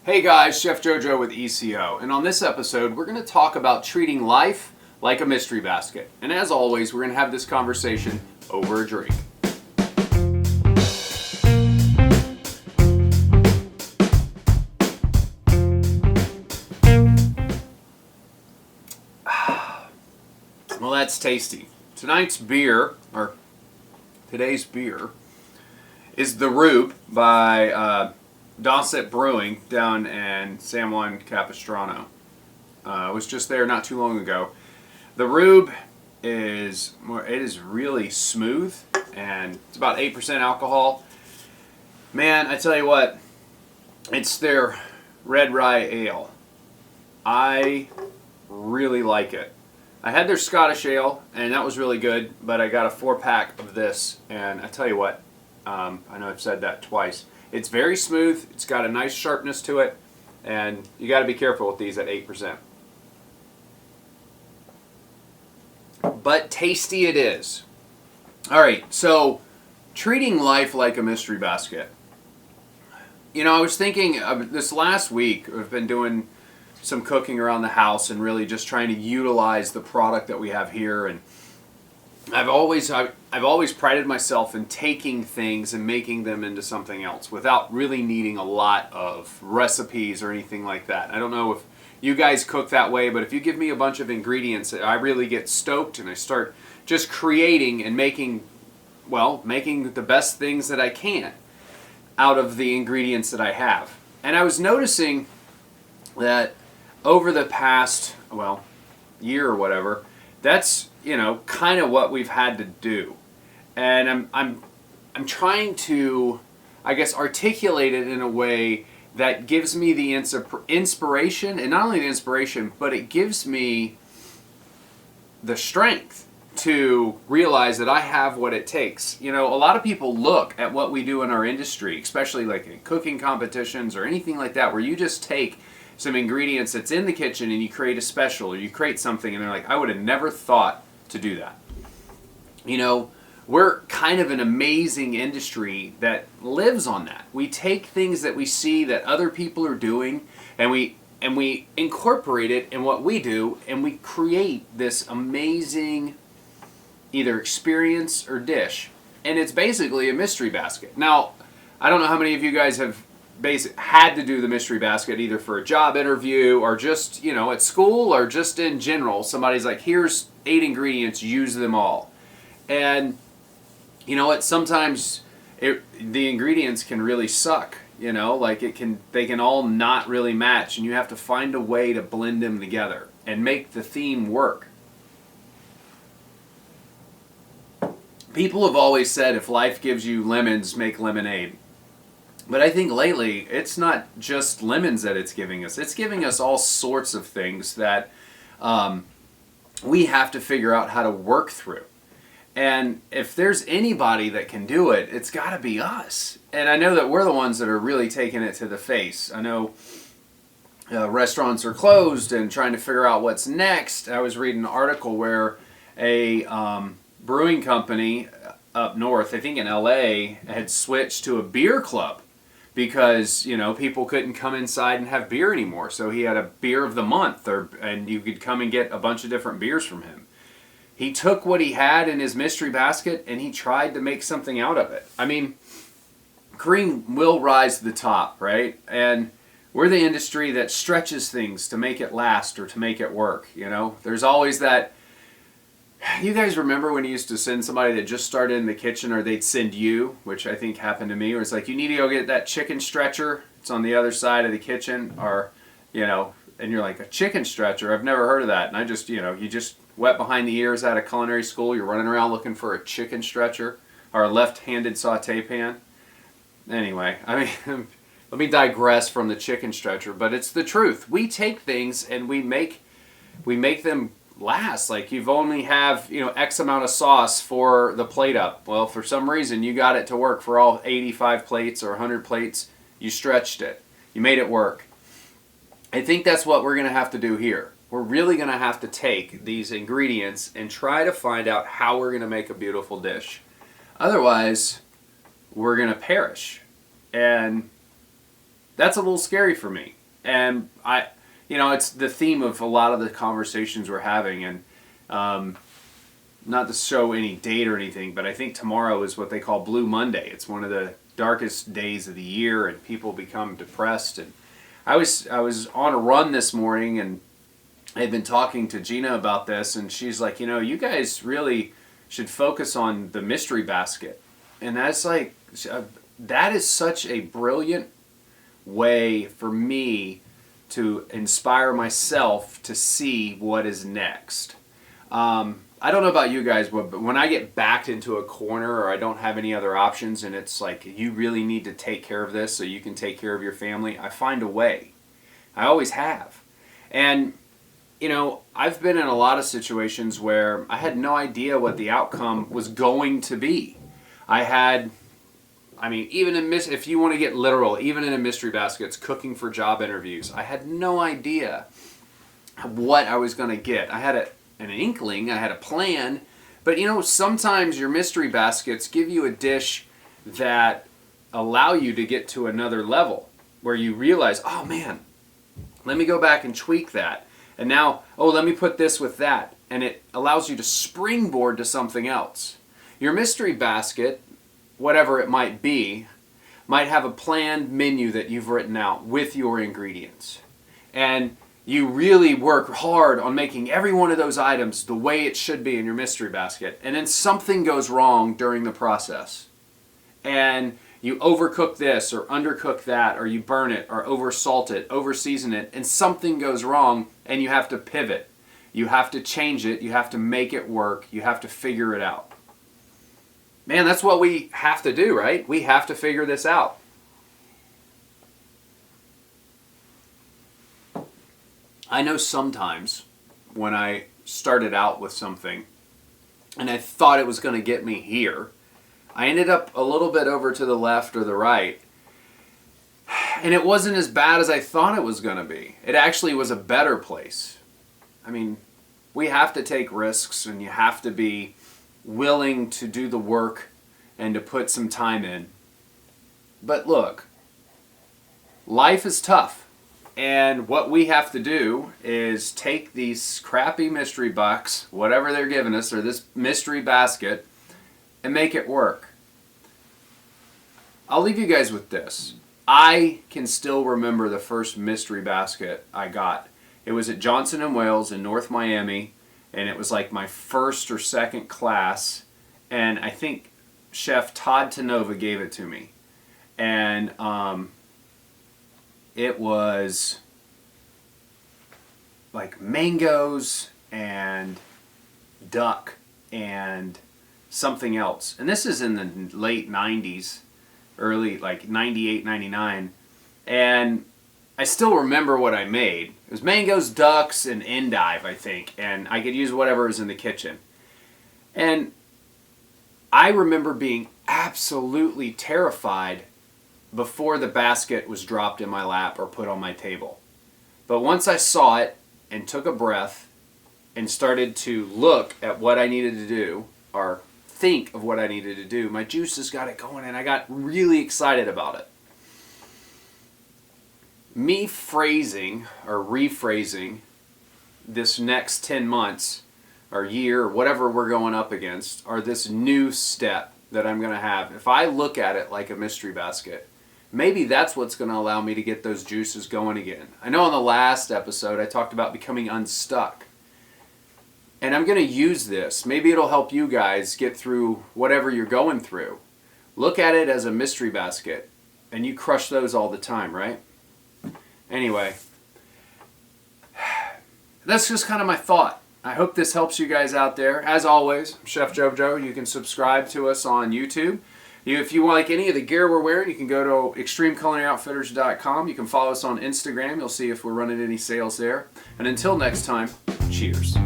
Hey guys, Chef JoJo with ECO, and on this episode we're going to talk about treating life like a mystery basket. And as always, we're going to have this conversation over a drink. Well, that's tasty. Today's beer is the Roube by Docent Brewing down in San Juan Capistrano. I was just there not too long ago. The Roube is really smooth, and it's about 8% alcohol. Man, I tell you what, it's their red rye ale. I really like it. I had their Scottish ale, and that was really good, but I got a 4-pack of this, and I tell you what, I know I've said that twice. It's very smooth, it's got a nice sharpness to it, and you got to be careful with these at 8%. But tasty it is. Alright, so treating life like a mystery basket. You know, I was thinking this last week, I've been doing some cooking around the house and really just trying to utilize the product that we have here, and I've always prided myself in taking things and making them into something else without really needing a lot of recipes or anything like that. I don't know if you guys cook that way, but if you give me a bunch of ingredients, I really get stoked and I start just creating and making the best things that I can out of the ingredients that I have. And I was noticing that over the past, year or whatever, that's, kind of what we've had to do. And I'm trying to, I guess, articulate it in a way that gives me the inspiration, and not only the inspiration, but it gives me the strength to realize that I have what it takes. You know, a lot of people look at what we do in our industry, especially like in cooking competitions or anything like that, where you just take some ingredients that's in the kitchen and you create a special or you create something, and they're like, I would have never thought to do that. You know, we're kind of an amazing industry that lives on that. We take things that we see that other people are doing, and we incorporate it in what we do, and we create this amazing either experience or dish. And it's basically a mystery basket. Now, I don't know how many of you guys have had to do the mystery basket either for a job interview or just, at school or just in general. Somebody's like, here's 8 ingredients, use them all. And you know what? Sometimes the ingredients can really suck. They can all not really match, and you have to find a way to blend them together and make the theme work. People have always said, if life gives you lemons, make lemonade. But I think lately, it's not just lemons that it's giving us. It's giving us all sorts of things that we have to figure out how to work through. And if there's anybody that can do it, it's got to be us. And I know that we're the ones that are really taking it to the face. I know restaurants are closed and trying to figure out what's next. I was reading an article where a brewing company up north, I think in LA, had switched to a beer club because, people couldn't come inside and have beer anymore. So he had a beer of the month, and you could come and get a bunch of different beers from him. He took what he had in his mystery basket and he tried to make something out of it. I mean, cream will rise to the top, right? And we're the industry that stretches things to make it last or to make it work, There's always that. You guys remember when you used to send somebody that just started in the kitchen, or they'd send you, which I think happened to me, where it's like, you need to go get that chicken stretcher. It's on the other side of the kitchen, or, and you're like, a chicken stretcher? I've never heard of that. And I just, you just wet behind the ears out of culinary school. You're running around looking for a chicken stretcher or a left-handed saute pan. Anyway, let me digress from the chicken stretcher, but it's the truth. We take things and we make them last. Like, you've only have, X amount of sauce for the plate up. Well, for some reason, you got it to work for all 85 plates or 100 plates. You stretched it. You made it work. I think that's what we're going to have to do here. We're really going to have to take these ingredients and try to find out how we're going to make a beautiful dish. Otherwise, we're going to perish. And that's a little scary for me. And it's the theme of a lot of the conversations we're having. And not to show any date or anything, but I think tomorrow is what they call Blue Monday. It's one of the darkest days of the year, and people become depressed. And I was on a run this morning, and I had been talking to Gina about this, and she's like, you guys really should focus on the mystery basket. And that's like, that is such a brilliant way for me to inspire myself to see what is next. I don't know about you guys, but when I get backed into a corner or I don't have any other options and it's like you really need to take care of this so you can take care of your family, I find a way. I always have. And, I've been in a lot of situations where I had no idea what the outcome was going to be. Even if you want to get literal, even in a mystery baskets, cooking for job interviews, I had no idea what I was going to get. I had an inkling, I had a plan, but sometimes your mystery baskets give you a dish that allow you to get to another level where you realize, oh man, let me go back and tweak that. And now, let me put this with that. And it allows you to springboard to something else. Your mystery basket, whatever it might be, might have a planned menu that you've written out with your ingredients. And you really work hard on making every one of those items the way it should be in your mystery basket. And then something goes wrong during the process. And you overcook this or undercook that, or you burn it or oversalt it, overseason it, and something goes wrong and you have to pivot. You have to change it. You have to make it work. You have to figure it out. Man, that's what we have to do, right? We have to figure this out. I know sometimes when I started out with something and I thought it was going to get me here, I ended up a little bit over to the left or the right, and it wasn't as bad as I thought it was going to be. It actually was a better place. We have to take risks, and you have to be willing to do the work and to put some time in. But look, life is tough. And what we have to do is take these crappy mystery box, whatever they're giving us, or this mystery basket, and make it work. I'll leave you guys with this. I can still remember the first mystery basket I got. It was at Johnson & Wales in North Miami, and it was like my first or second class, and I think Chef Todd Tanova gave it to me. And it was like mangoes and duck and something else. And this is in the late 90s, early like 98, 99. And I still remember what I made. It was mangoes, ducks, and endive, I think. And I could use whatever was in the kitchen. And I remember being absolutely terrified before the basket was dropped in my lap or put on my table. But once I saw it and took a breath and started to look at what I needed to do or think of what I needed to do, my juices got it going and I got really excited about it. Me phrasing or rephrasing this next 10 months or year or whatever we're going up against are this new step that I'm going to have. If I look at it like a mystery basket, maybe that's what's going to allow me to get those juices going again. I know in the last episode I talked about becoming unstuck. And I'm going to use this. Maybe it'll help you guys get through whatever you're going through. Look at it as a mystery basket. And you crush those all the time, right? Anyway, that's just kind of my thought. I hope this helps you guys out there. As always, Chef JoJo. You can subscribe to us on YouTube. If you like any of the gear we're wearing, you can go to extremecularyOutfitters.com. You can follow us on Instagram. You'll see if we're running any sales there. And until next time, cheers.